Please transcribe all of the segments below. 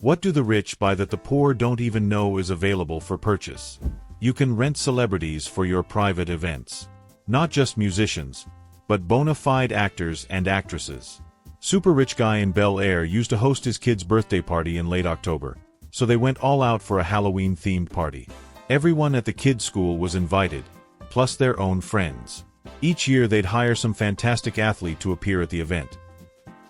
What do the rich buy that the poor don't even know is available for purchase? You can rent celebrities for your private events. Not just musicians, but bona fide actors and actresses. Super rich guy in Bel Air used to host his kid's birthday party in late October, so they went all out for a Halloween-themed party. Everyone at the kids' school was invited, plus their own friends. Each year they'd hire some fantastic athlete to appear at the event.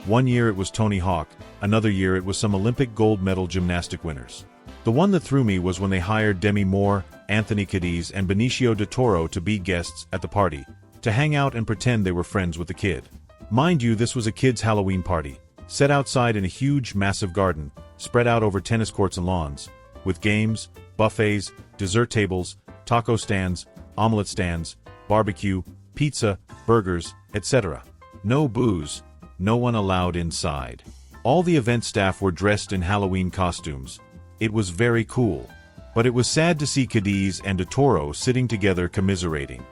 One year it was Tony Hawk, another year it was some Olympic gold medal gymnastic winners. The one that threw me was when they hired Demi Moore, Anthony Kiedis, and Benicio del Toro to be guests at the party, to hang out and pretend they were friends with the kid. Mind you, this was a kid's Halloween party, set outside in a huge, massive garden, spread out over tennis courts and lawns, with games, buffets, dessert tables, taco stands, omelet stands, barbecue, pizza, burgers, etc. No booze, no one allowed inside. All the event staff were dressed in Halloween costumes. It was very cool. But it was sad to see Kiedis and del Toro sitting together commiserating.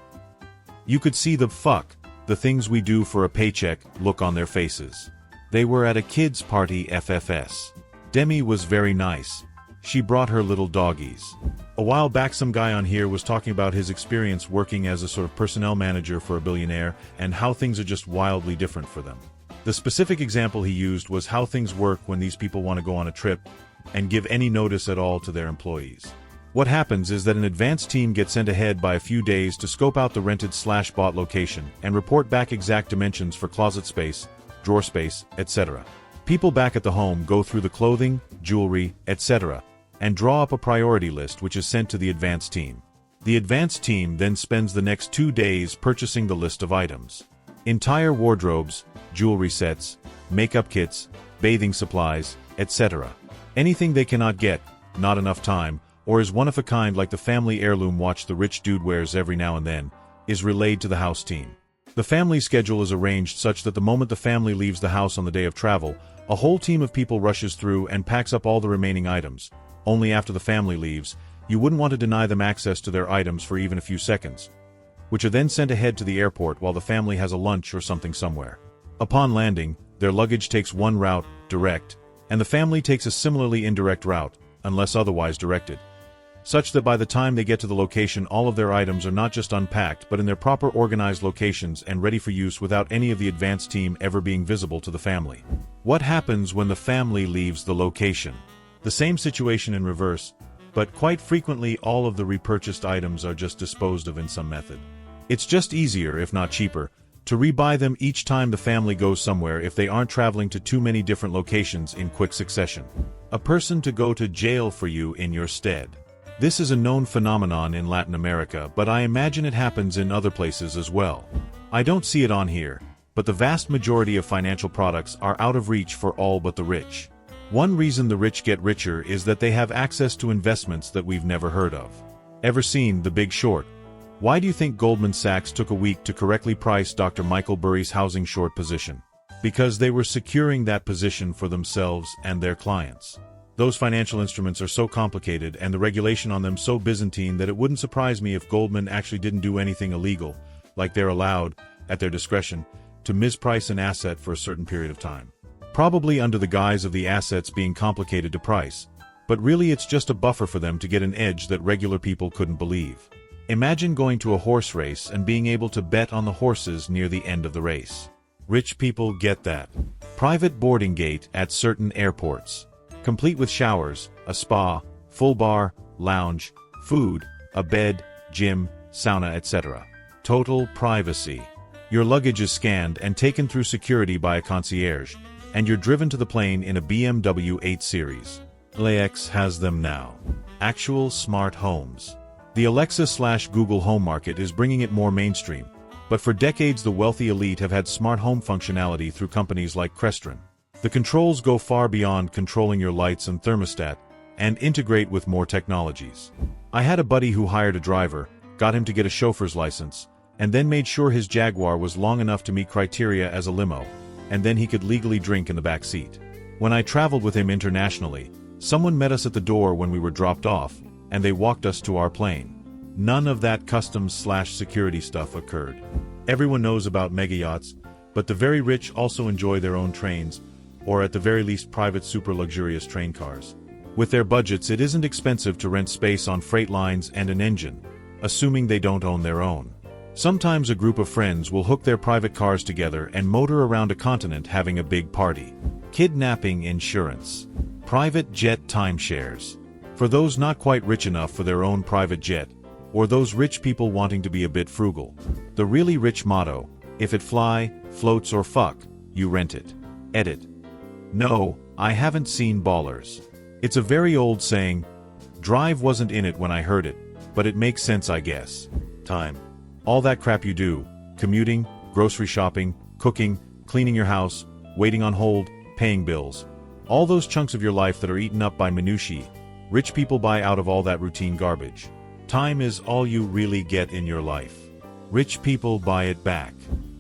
You could see the things we do for a paycheck look on their faces. They were at a kids' party FFS. Demi was very nice. She brought her little doggies. A while back some guy on here was talking about his experience working as a sort of personnel manager for a billionaire and how things are just wildly different for them. The specific example he used was how things work when these people want to go on a trip and give any notice at all to their employees. What happens is that an advanced team gets sent ahead by a few days to scope out the rented/bought location and report back exact dimensions for closet space, drawer space, etc. People back at the home go through the clothing, jewelry, etc., and draw up a priority list which is sent to the advanced team. The advanced team then spends the next 2 days purchasing the list of items. Entire wardrobes, jewelry sets, makeup kits, bathing supplies, etc. Anything they cannot get, not enough time, or is one of a kind like the family heirloom watch the rich dude wears every now and then, is relayed to the house team. The family schedule is arranged such that the moment the family leaves the house on the day of travel, a whole team of people rushes through and packs up all the remaining items. Only after the family leaves, you wouldn't want to deny them access to their items for even a few seconds, which are then sent ahead to the airport while the family has a lunch or something somewhere. Upon landing, their luggage takes one route, direct, and the family takes a similarly indirect route, unless otherwise directed, such that by the time they get to the location all of their items are not just unpacked but in their proper organized locations and ready for use without any of the advanced team ever being visible to the family. What happens when the family leaves the location? The same situation in reverse, but quite frequently all of the repurchased items are just disposed of in some method. It's just easier, if not cheaper, to rebuy them each time the family goes somewhere if they aren't traveling to too many different locations in quick succession. A person to go to jail for you in your stead. This is a known phenomenon in Latin America, but I imagine it happens in other places as well. I don't see it on here, but the vast majority of financial products are out of reach for all but the rich. One reason the rich get richer is that they have access to investments that we've never heard of. Ever seen The Big Short? Why do you think Goldman Sachs took a week to correctly price Dr. Michael Burry's housing short position? Because they were securing that position for themselves and their clients. Those financial instruments are so complicated and the regulation on them so Byzantine that it wouldn't surprise me if Goldman actually didn't do anything illegal, like they're allowed, at their discretion, to misprice an asset for a certain period of time. Probably under the guise of the assets being complicated to price, but really it's just a buffer for them to get an edge that regular people couldn't believe. Imagine going to a horse race and being able to bet on the horses near the end of the race. Rich people get that. Private boarding gate at certain airports. Complete with showers, a spa, full bar, lounge, food, a bed, gym, sauna, etc. Total privacy. Your luggage is scanned and taken through security by a concierge, and you're driven to the plane in a BMW 8 Series. LAX has them now. Actual smart homes. The Alexa/Google Home market is bringing it more mainstream, but for decades the wealthy elite have had smart home functionality through companies like Crestron. The controls go far beyond controlling your lights and thermostat, and integrate with more technologies. I had a buddy who hired a driver, got him to get a chauffeur's license, and then made sure his Jaguar was long enough to meet criteria as a limo, and then he could legally drink in the back seat. When I traveled with him internationally, someone met us at the door when we were dropped off, and they walked us to our plane. None of that customs/security stuff occurred. Everyone knows about mega yachts, but the very rich also enjoy their own trains, or at the very least private super luxurious train cars. With their budgets, it isn't expensive to rent space on freight lines and an engine, assuming they don't own their own. Sometimes a group of friends will hook their private cars together and motor around a continent having a big party. Kidnapping insurance. Private jet timeshares. For those not quite rich enough for their own private jet, or those rich people wanting to be a bit frugal. The really rich motto: if it fly, floats or fuck, you rent it. Edit. No, I haven't seen Ballers. It's a very old saying. Drive wasn't in it when I heard it, but it makes sense, I guess. Time. All that crap you do, commuting, grocery shopping, cooking, cleaning your house, waiting on hold, paying bills. All those chunks of your life that are eaten up by minutiae, rich people buy out of all that routine garbage. Time is all you really get in your life. Rich people buy it back.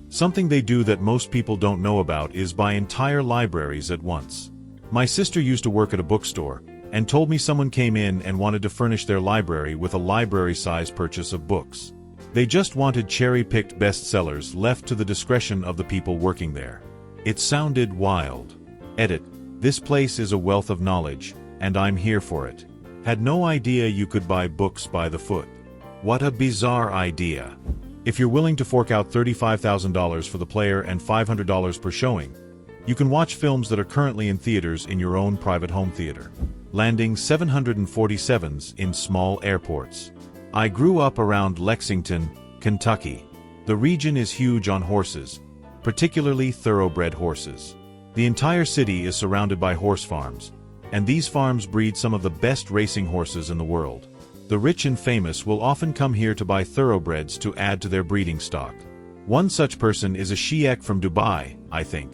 Something they do that most people don't know about is buy entire libraries at once. My sister used to work at a bookstore, and told me someone came in and wanted to furnish their library with a library-size purchase of books. They just wanted cherry-picked bestsellers left to the discretion of the people working there. It sounded wild. Edit. This place is a wealth of knowledge, and I'm here for it. Had no idea you could buy books by the foot. What a bizarre idea. If you're willing to fork out $35,000 for the player and $500 per showing, you can watch films that are currently in theaters in your own private home theater. Landing 747s in small airports. I grew up around Lexington, Kentucky. The region is huge on horses, particularly thoroughbred horses. The entire city is surrounded by horse farms, and these farms breed some of the best racing horses in the world. The rich and famous will often come here to buy thoroughbreds to add to their breeding stock. One such person is a sheikh from Dubai, I think,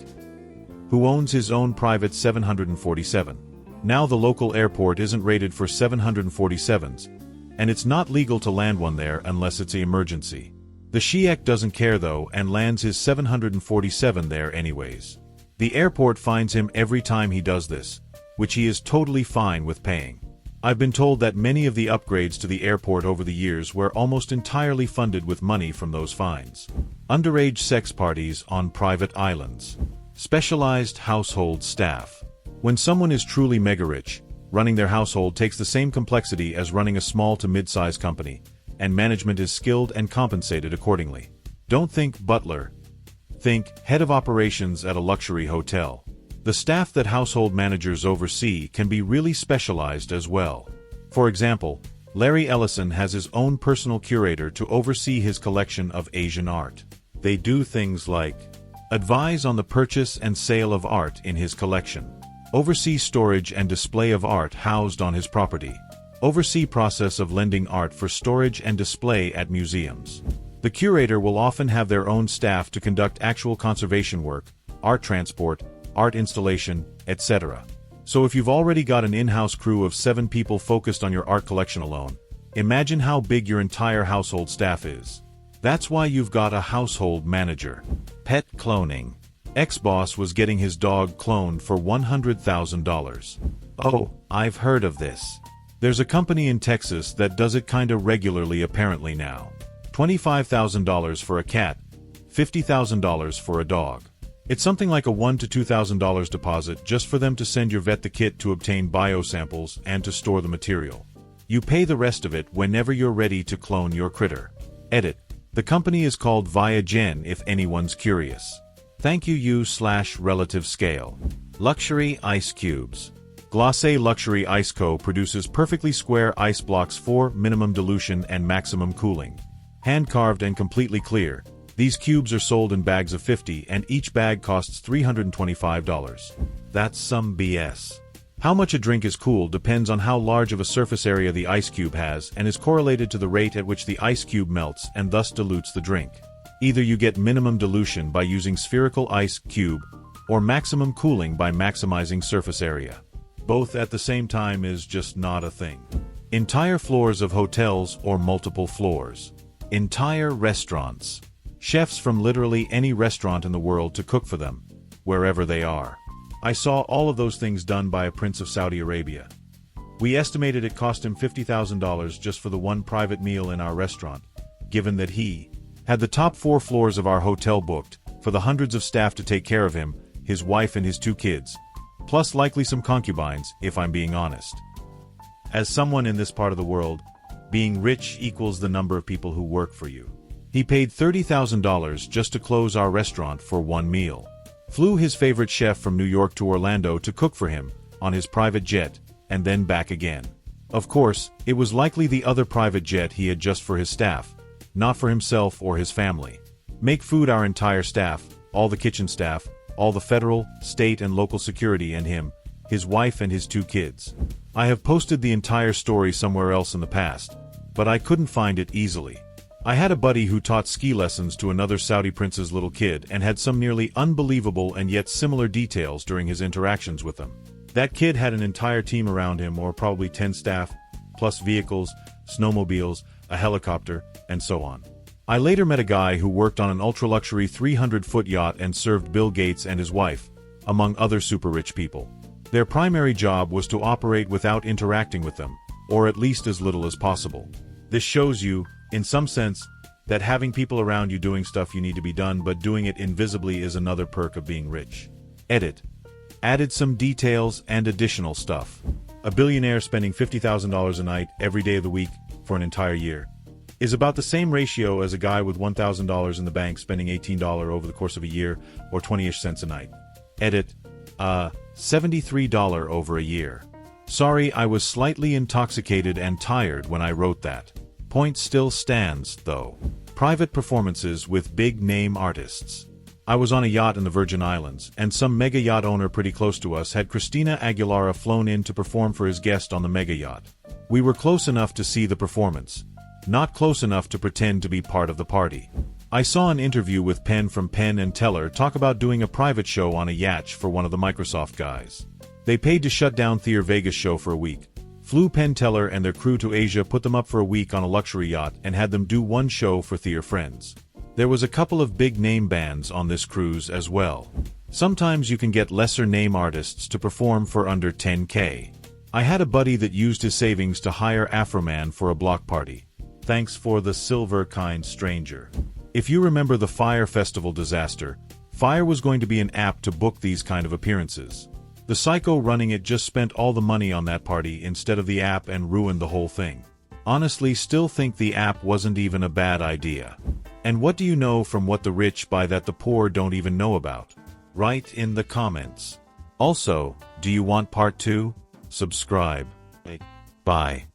who owns his own private 747. Now the local airport isn't rated for 747s, and it's not legal to land one there unless it's an emergency. The sheikh doesn't care though and lands his 747 there anyways. The airport fines him every time he does this, which he is totally fine with paying. I've been told that many of the upgrades to the airport over the years were almost entirely funded with money from those fines. Underage sex parties on private islands. Specialized household staff. When someone is truly mega rich, running their household takes the same complexity as running a small to mid-size company, and management is skilled and compensated accordingly. Don't think butler. Think head of operations at a luxury hotel. The staff that household managers oversee can be really specialized as well. For example, Larry Ellison has his own personal curator to oversee his collection of Asian art. They do things like advise on the purchase and sale of art in his collection, oversee storage and display of art housed on his property, oversee process of lending art for storage and display at museums. The curator will often have their own staff to conduct actual conservation work, art transport, art installation, etc. So if you've already got an in-house crew of 7 people focused on your art collection alone, imagine how big your entire household staff is. That's why you've got a household manager. Pet cloning. Ex-boss was getting his dog cloned for $100,000. Oh, I've heard of this. There's a company in Texas that does it kinda regularly apparently now. $25,000 for a cat, $50,000 for a dog. It's something like a $1,000 to $2,000 deposit just for them to send your vet the kit to obtain biosamples and to store the material. You pay the rest of it whenever you're ready to clone your critter. Edit. The company is called ViaGen if anyone's curious. Thank you/relative scale. Luxury ice cubes. Glacé Luxury Ice Co. produces perfectly square ice blocks for minimum dilution and maximum cooling. Hand-carved and completely clear, these cubes are sold in bags of 50 and each bag costs $325. That's some BS. How much a drink is cooled depends on how large of a surface area the ice cube has and is correlated to the rate at which the ice cube melts and thus dilutes the drink. Either you get minimum dilution by using spherical ice cube, or maximum cooling by maximizing surface area. Both at the same time is just not a thing. Entire floors of hotels or multiple floors. Entire restaurants. Chefs from literally any restaurant in the world to cook for them, wherever they are. I saw all of those things done by a prince of Saudi Arabia. We estimated it cost him $50,000 just for the one private meal in our restaurant, given that he had the top 4 floors of our hotel booked, for the hundreds of staff to take care of him, his wife and his 2 kids, plus likely some concubines, if I'm being honest. As someone in this part of the world, being rich equals the number of people who work for you. He paid $30,000 just to close our restaurant for 1 meal. Flew his favorite chef from New York to Orlando to cook for him, on his private jet, and then back again. Of course, it was likely the other private jet he had just for his staff, not for himself or his family. Make food our entire staff, all the kitchen staff, all the federal, state and local security and him, his wife and his 2 kids. I have posted the entire story somewhere else in the past, but I couldn't find it easily. I had a buddy who taught ski lessons to another Saudi prince's little kid and had some nearly unbelievable and yet similar details during his interactions with them. That kid had an entire team around him, or probably 10 staff, plus vehicles, snowmobiles, a helicopter, and so on. I later met a guy who worked on an ultra-luxury 300-foot yacht and served Bill Gates and his wife, among other super-rich people. Their primary job was to operate without interacting with them, or at least as little as possible. This shows you, in some sense, that having people around you doing stuff you need to be done but doing it invisibly is another perk of being rich. Edit. Added some details and additional stuff. A billionaire spending $50,000 a night every day of the week for an entire year is about the same ratio as a guy with $1,000 in the bank spending $18 over the course of a year, or 20-ish cents a night. Edit. $73 over a year. Sorry, I was slightly intoxicated and tired when I wrote that. Point still stands, though. Private performances with big-name artists. I was on a yacht in the Virgin Islands, and some mega yacht owner pretty close to us had Christina Aguilera flown in to perform for his guest on the mega yacht. We were close enough to see the performance, not close enough to pretend to be part of the party. I saw an interview with Penn from Penn and Teller talk about doing a private show on a yacht for one of the Microsoft guys. They paid to shut down Their Vegas show for a week. Flew Penn Teller and their crew to Asia, put them up for a week on a luxury yacht, and had them do one show for Their friends. There was a couple of big-name bands on this cruise as well. Sometimes you can get lesser-name artists to perform for under $10K. I had a buddy that used his savings to hire Afroman for a block party. Thanks for the silver, kind stranger. If you remember the Fyre Festival disaster, Fyre was going to be an app to book these kind of appearances. The psycho running it just spent all the money on that party instead of the app and ruined the whole thing. Honestly, still think the app wasn't even a bad idea. And what do you know from what the rich buy that the poor don't even know about? Write in the comments. Also, do you want part 2? Subscribe. Bye.